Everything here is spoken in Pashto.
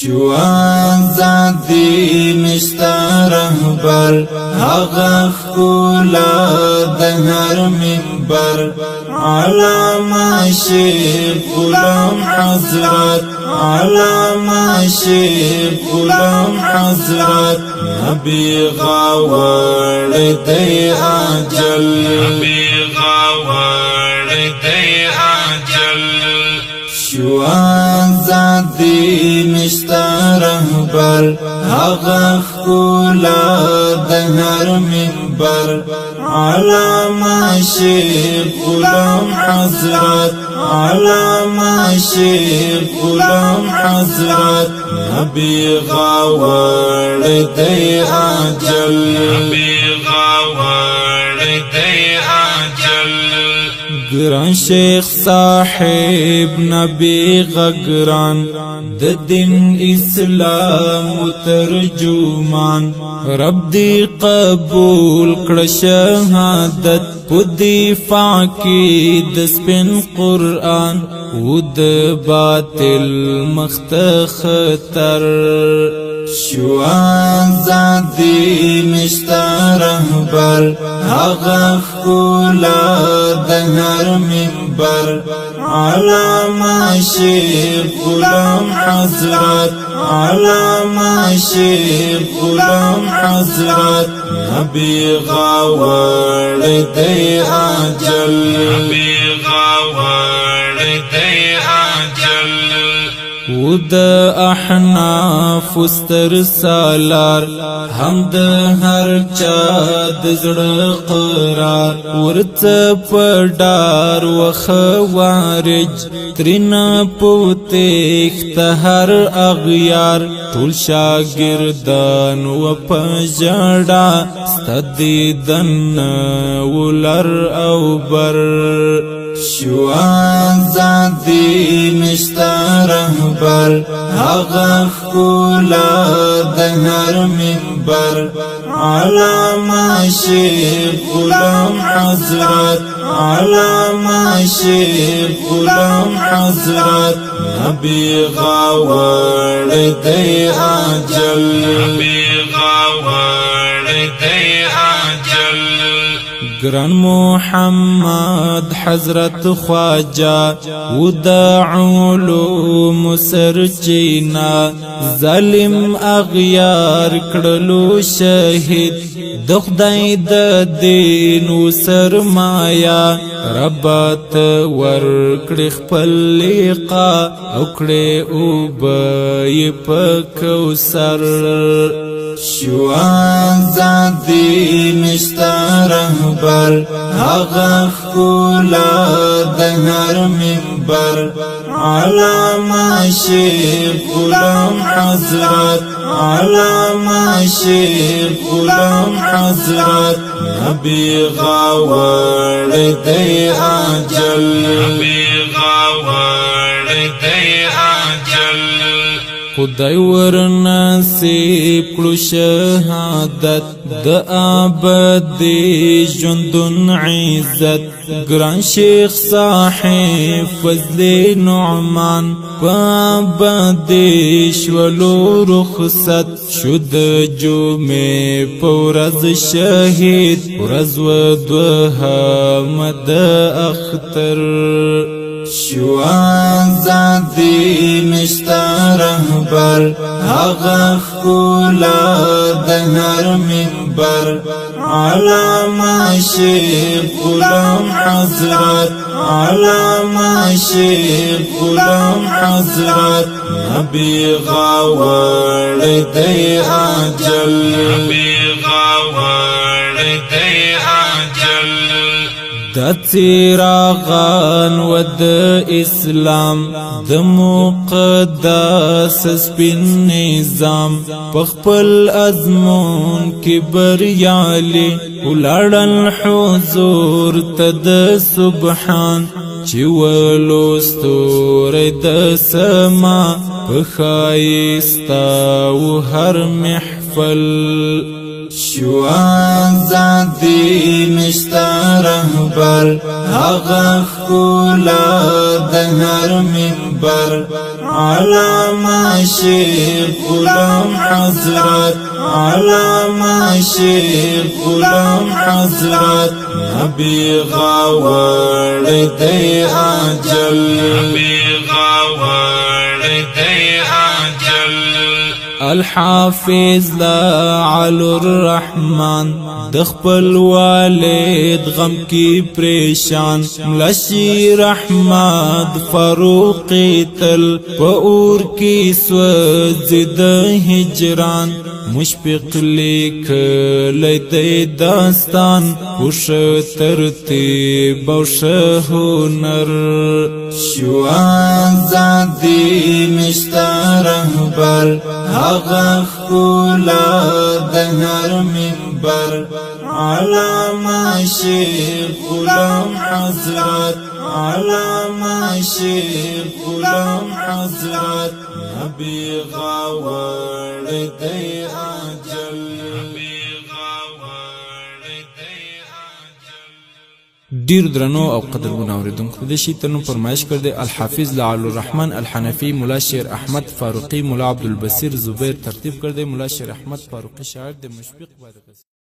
شو آزادی نشتا رهبر هغه ښکلا د هر منبر علامه شیخ غلام حضرت علامه شیخ غلام حضرت نبی غاور دی اجل نبی غاور دی اجل شو آزادی نشتا رهبر هغه ښکلا د هر منبر علامه شیخ غلام حضرت علامه شیخ غلام حضرت نبی غاور دی اجل نبی غاور دی اجل گران شیخ صاحب نبی غگران د دین اسلام ترجمان رب دی قبول کړ شهادت په دفاع کې د سپین قرآن او د باطل مخت خطر شو آزادی نشتا رهبر هغه ښکلا د هر منبر علامه شیخ غلام حضرت علامه شیخ غلام حضرت نبی غاور دی اجل نبی غاور دی اجل و د احناف ستر سالار هم د هر چا د زړه قرار ورته پډار و خوارج ترنا پوتیخت هر اغیار ټول شاگردان و پجړه ستدیدن ولر او بر شو آزادی نشتا رهبر هغه ښکلا د هر منبر علامه شیخ غلام حضرت علامه شیخ غلام حضرت نبی غاور دی اجل نبی غاور دی اجل گران محمد حضرت خواجہ و دا علوم سرچینا ظالم اغیار کړلو شهید د خدای د دین و سرمایا ربات ورکړ خپل لقا او کړه او به پکوثر شو آزادی نشتا رهبر هغه ښکلا د هر منبر علامه شیخ غلام حضرت علامه شیخ غلام حضرت نبی غاور دی اجل نبی غاور دی اجل خدای ور نصیب کړو شهادت د ابدي ژوندون عزت ګران شیخ صاحب فضل نعمان پابدي شولو رخصت شد جمعه پورز شهید ورځ و دوه مد اختر شو آزادی نشتا رهبر هغه ښکلا د هر منبر علامه شیخ غلام حضرت علامه شیخ غلام حضرت نبی غاور دی اجل نبی غاور دی اجل د چراغان و د اسلام د مقدس سپین نظام پخپل ازمون کی بریالی ولړل حضور تد سبحان چې ولستور د سما پخایستا و هر محفل شو آزادی نشتا رهبر هغه ښکلا د هر منبر علامه شیخ غلام حضرت علامه شیخ غلام حضرت نبی غاوړ دی اجل نبی غاوړ دی اجل الحافظ لعلو الرحمن د خپل والد غم کی پریشان ملشیر احمد فاروق تل په اور کی سوځد هجران مشفق لیکل دی داستان وش ترتیب او هنر شو آزادی نشتا رهبر هغه ښکلا د هر منبر علامه شیخ غلام حضرت علامه شیخ غلام حضرت نبی غاوړ دی اجل ډیر درنو او قدرمن اوریدونکو د شي تنو فرمایش کړي الحافظ لعلو الرحمن الحنفی مولا شیر احمد فاروقی مولا عبدالبصیر زبیر ترتیب کړي مولا شیر احمد فاروقی شاعر د مشفق